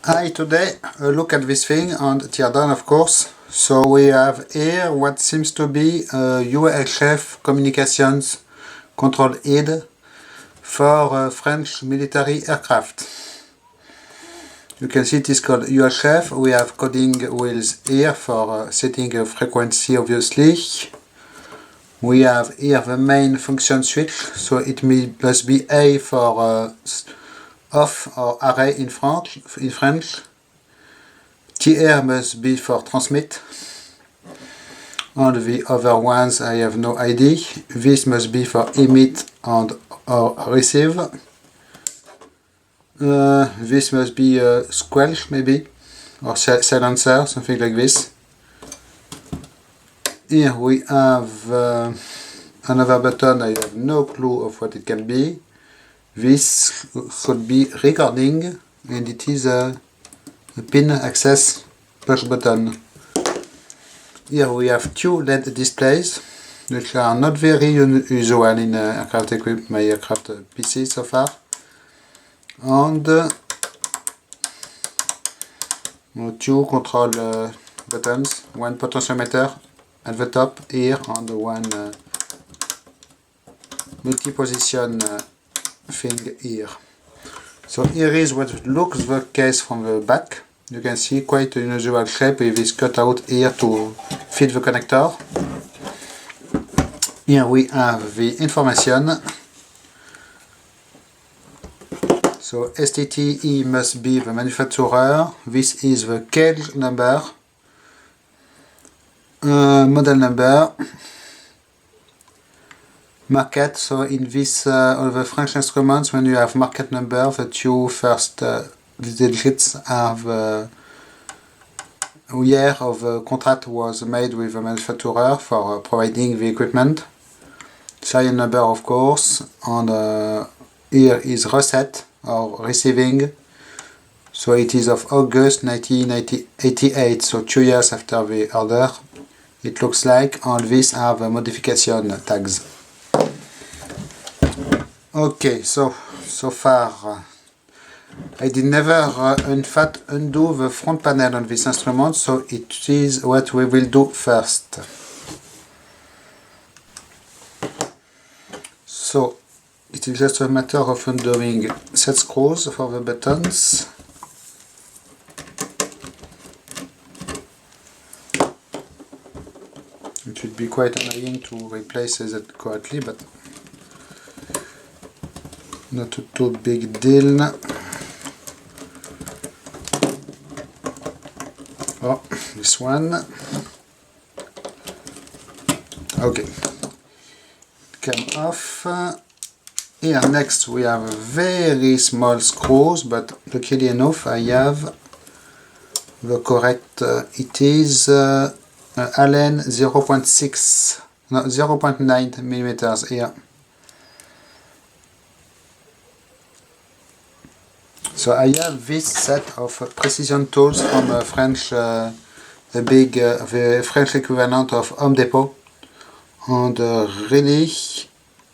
Hi, today look at this thing and teardown, of course. So we have here what seems to be a UHF communications control head for French military aircraft. You can see it is called UHF. We have coding wheels here for setting a frequency, obviously. We have here the main function switch, so it must be A for off or array in French. TR must be for transmit. And the other ones I have no idea. This must be for emit and or receive. This must be squelch maybe, or silencer, something like this. Here we have another button. I have no clue of what it can be. This could be recording, and it is a pin access push button. Here we have two LED displays, which are not very usual in aircraft equipment, my aircraft PC so far. And two control buttons, one potentiometer at the top here, and one multi-position thing here. So here is what looks the case from the back. You can see quite an unusual shape with this cutout here to fit the connector. Here we have the information. So STTE must be the manufacturer. This is the cage number, model number, market. So in this all the French instruments, when you have market number, the two first digits are the year of the contract was made with the manufacturer for providing the equipment. Serial number, of course, and here is receipt or receiving. So it is of August 1988, so 2 years after the order. It looks like, and these are the modification tags. Okay, so far I did never in fact undo the front panel on this instrument, so it is what we will do first. So it is just a matter of undoing set screws for the buttons. It would be quite annoying to replace it correctly, but not a too big deal. Oh, this one. Okay, came off. Here next we have very small screws, but luckily enough I have the correct, it is Allen 0.6, no 0.9 millimeters here. So I have this set of precision tools from French, the French equivalent of Home Depot, and really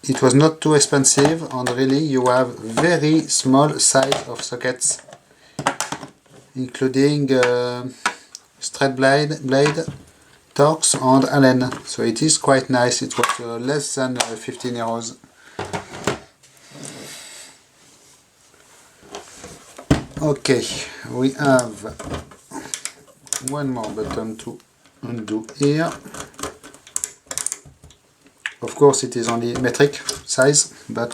it was not too expensive, and really you have very small size of sockets, including straight blade, Torx and Allen. So it is quite nice. It was less than 15 euros. Okay, we have one more button to undo here. Of course it is only metric size, but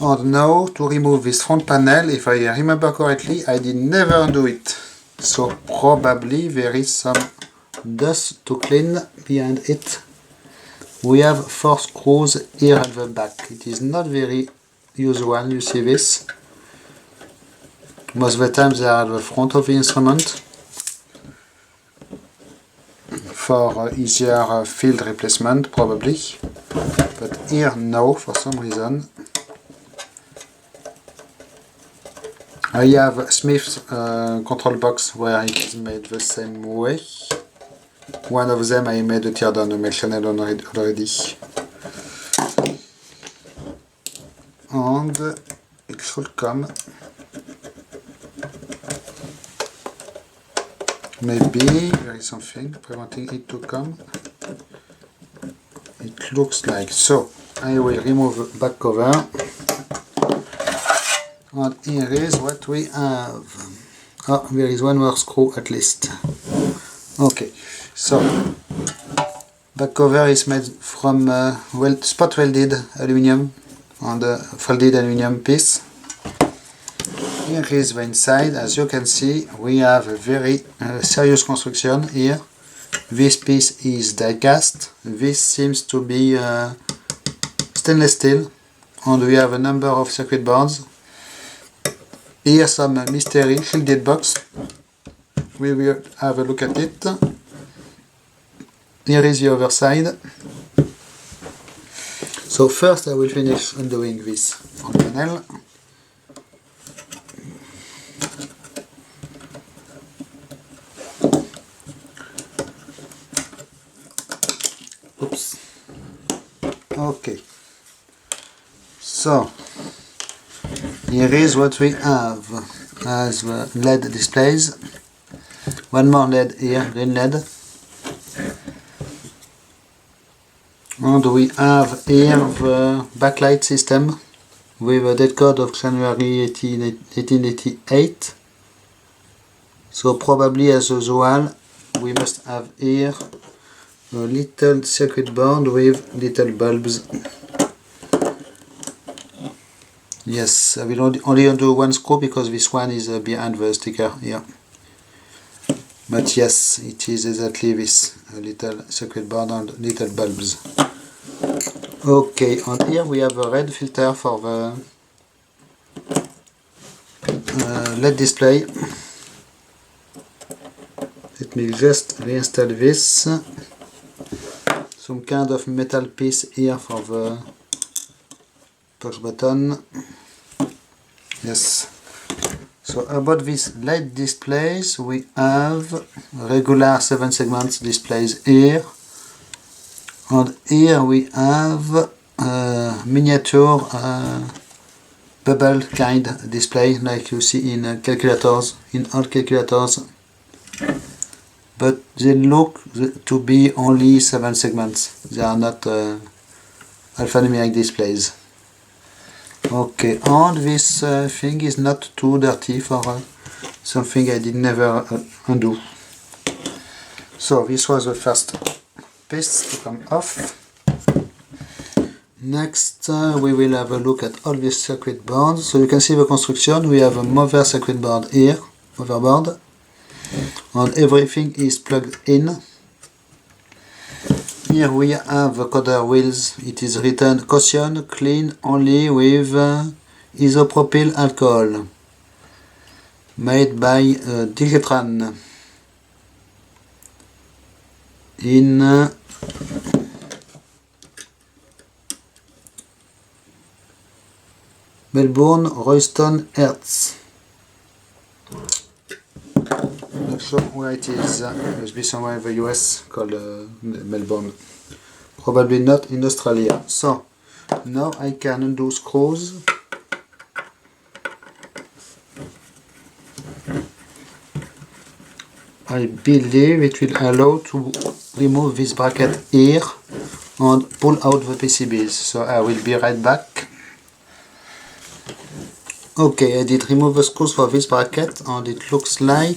and now to remove this front panel, if I remember correctly, I did never undo it. So probably there is some dust to clean behind it. We have 4 screws here at the back. It is not very usual, you see this. Most of the time they are at the front of the instrument for easier field replacement probably, but here no, for some reason. I have Smith's control box where it is made the same way. One of them I made a teardown, a mail channel already. And it should come Maybe there is something preventing it to come. It looks like so. I will remove the back cover, and here is what we have. Oh, there is one more screw at least. Okay, so back cover is made from spot welded aluminum on the folded aluminum piece. Here is the inside. As you can see, we have a very serious construction here. This piece is die cast. This seems to be stainless steel, and we have a number of circuit boards. Here some mystery shielded box. We will have a look at it. Here is the other side. So first I will finish undoing this front panel. Oops. Okay. So here is what we have as the LED displays. One more LED here, green LED. And we have here the backlight system with a date code of January 1888. So probably as usual we must have here a little circuit board with little bulbs. Yes, I will only undo one screw because this one is behind the sticker here. But yes, it is exactly this, a little circuit board and little bulbs. Okay, and here we have a red filter for the LED display. Let me just reinstall this. Some kind of metal piece here for the push button. Yes. So about these LED displays, we have regular 7 segments displays here. And here we have miniature bubble kind display like you see in calculators, in all calculators. But they look to be only 7 segments. They are not alphanumeric displays. Okay, and this thing is not too dirty for something I did never undo. So this was the first piece to come off. Next we will have a look at all these circuit boards. So you can see the construction. We have a mother circuit board here, motherboard, and everything is plugged in. Here we have the coder wheels. It is written caution clean only with isopropyl alcohol, made by Digetran in Melbourne, Royston, Hertz. Not sure where it is. It must be somewhere in the US called Melbourne. Probably not in Australia. So now I can undo screws. I believe it will allow to remove this bracket here and pull out the PCBs. So I will be right back. Okay, I did remove the screws for this bracket and it looks like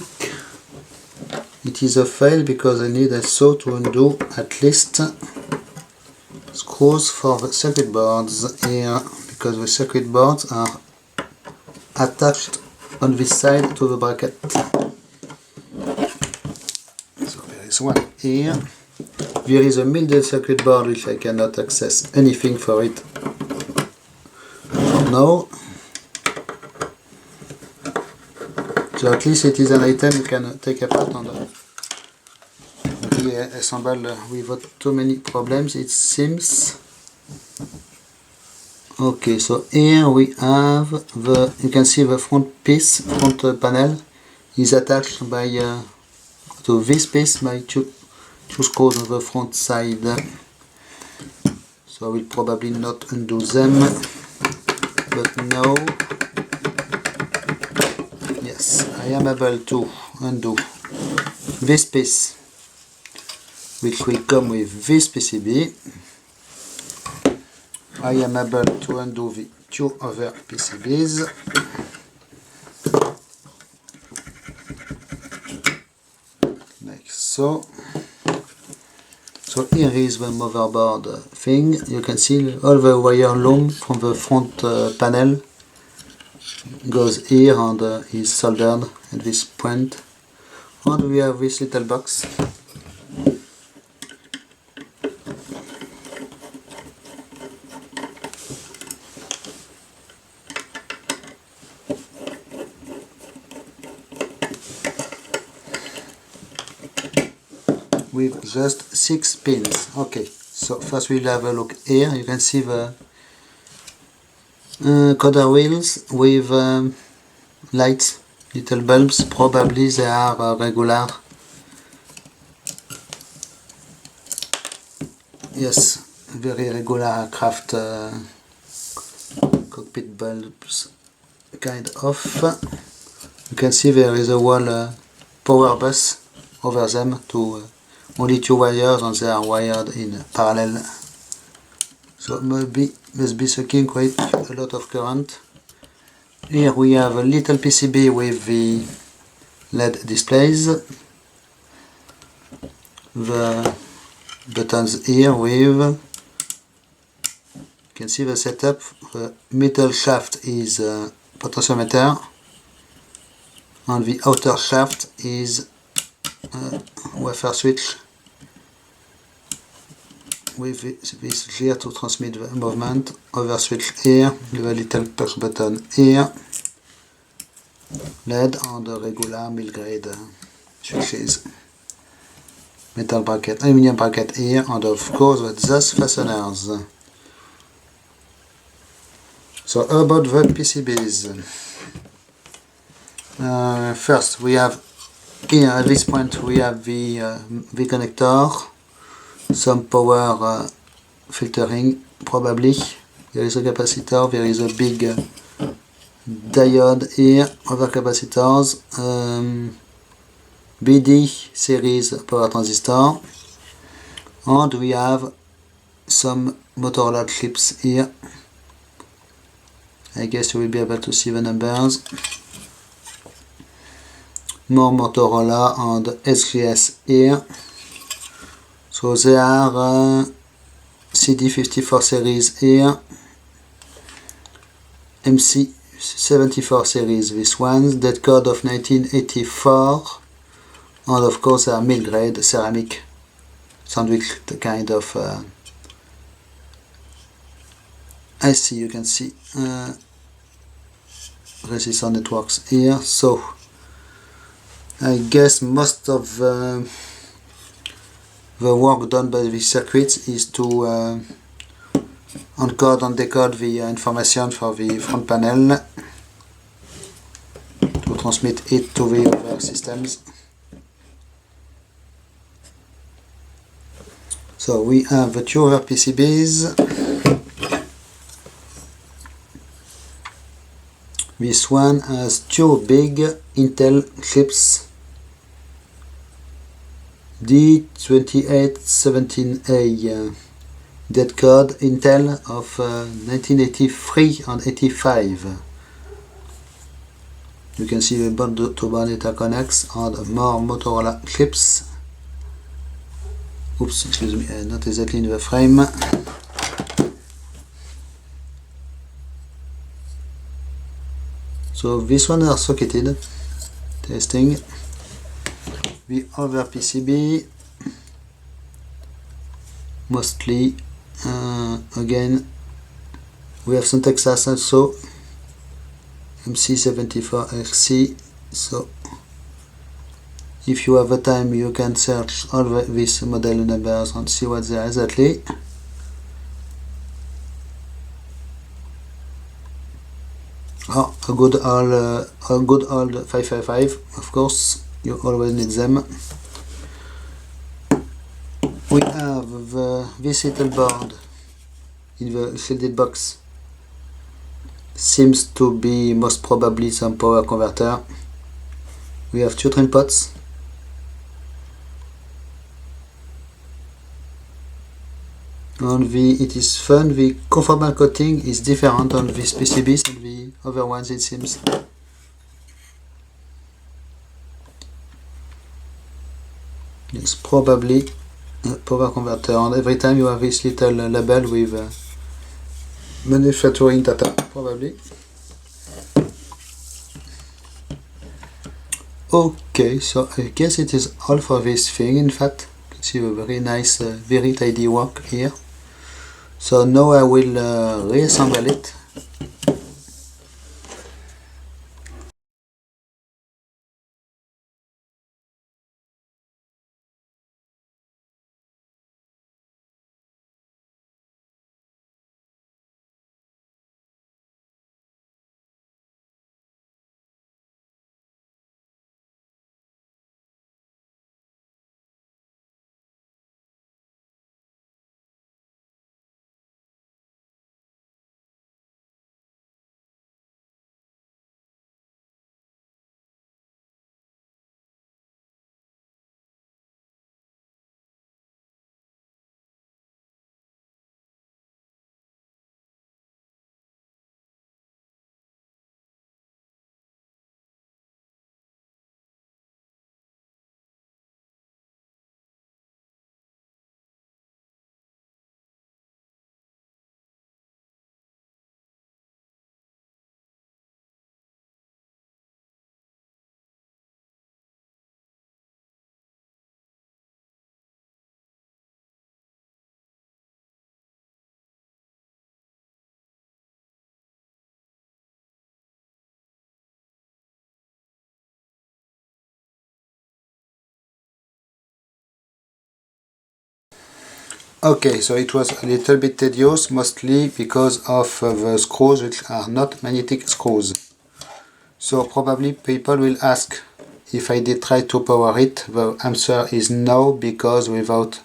it is a fail because I need a saw to undo at least screws for the circuit boards here, because the circuit boards are attached on this side to the bracket. So there is one here. There is a middle circuit board which I cannot access anything for it for now. So at least it is an item you can take apart and assemble without too many problems, it seems. Okay, so here we have you can see the front piece, front panel is attached by to this piece by two screws on the front side. So I will probably not undo them, but now yes, I am able to undo this piece, which will come with this PCB. I am able to undo the two other PCBs. Like so. So here is the motherboard thing. You can see all the wire loom from the front panel goes here and is soldered at this point. And we have this little box. With just 6 pins. Okay, so first we'll have a look here. You can see the coder wheels with lights, little bulbs. Probably they are regular. Yes, very regular aircraft cockpit bulbs, kind of. You can see there is a wall power bus over them to only 2 wires, and they are wired in parallel. So must be sucking quite a lot of current. Here we have a little PCB with the LED displays. The buttons here with, you can see the setup. The middle shaft is a potentiometer, and the outer shaft is a wafer switch with this here to transmit the movement. Over switch here, the little push button here, LED and the regular mill grade switches. Metal bracket, aluminium bracket here, and of course those fasteners. So about the PCBs. First we have here at this point we have the connector, some power filtering probably. There is a capacitor, there is a big diode here, other capacitors, BD series power transistor, and we have some Motorola chips here. I guess you will be able to see the numbers. More Motorola and SGS here. So they are CD54 series here, MC74 series, this ones, that code of 1984, and of course they are mill grade ceramic sandwich kind of IC. You can see resistor networks here. So I guess most of the work done by the circuits is to encode and decode the information for the front panel to transmit it to the other systems. So we have the two other PCBs. This one has 2 big Intel chips, D2817A, that code Intel of 1983 and 85. You can see the board-to-board interconnects and more Motorola chips. Oops, excuse me, not exactly in the frame. So this one are socketed. Testing. The other PCB, mostly again we have some Texas also, MC74RC. So if you have the time you can search all these model numbers and see what they are exactly. Oh, a good old 555, of course. You always need them. We have this little board in the shielded box. Seems to be most probably some power converter. We have 2 trim pots and it is fun. The conformal coating is different on this PCBs than the other ones, it seems. It's probably a power converter, and every time you have this little label with manufacturing data, probably. Okay, so I guess it is all for this thing. In fact, you can see a very nice, very tidy work here. So now I will reassemble it. Okay, so it was a little bit tedious, mostly because of the screws, which are not magnetic screws. So probably people will ask if I did try to power it. The answer is no, because without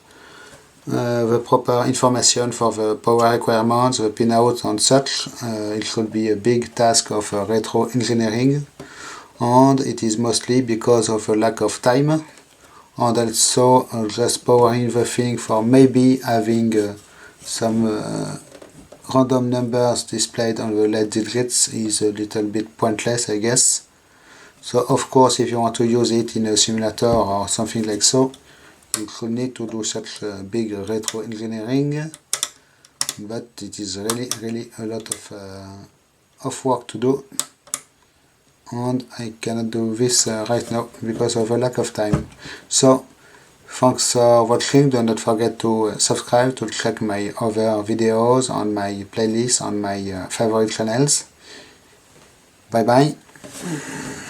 the proper information for the power requirements, the pinout and such, it should be a big task of retro engineering, and it is mostly because of a lack of time, and also just powering the thing for maybe having some random numbers displayed on the LED digits is a little bit pointless, I guess. So of course, if you want to use it in a simulator or something like so, you should need to do such big retro engineering, but it is really a lot of work to do, and I cannot do this right now because of a lack of time. So thanks for watching. Do not forget to subscribe to check my other videos on my playlist on my favorite channels. Bye bye.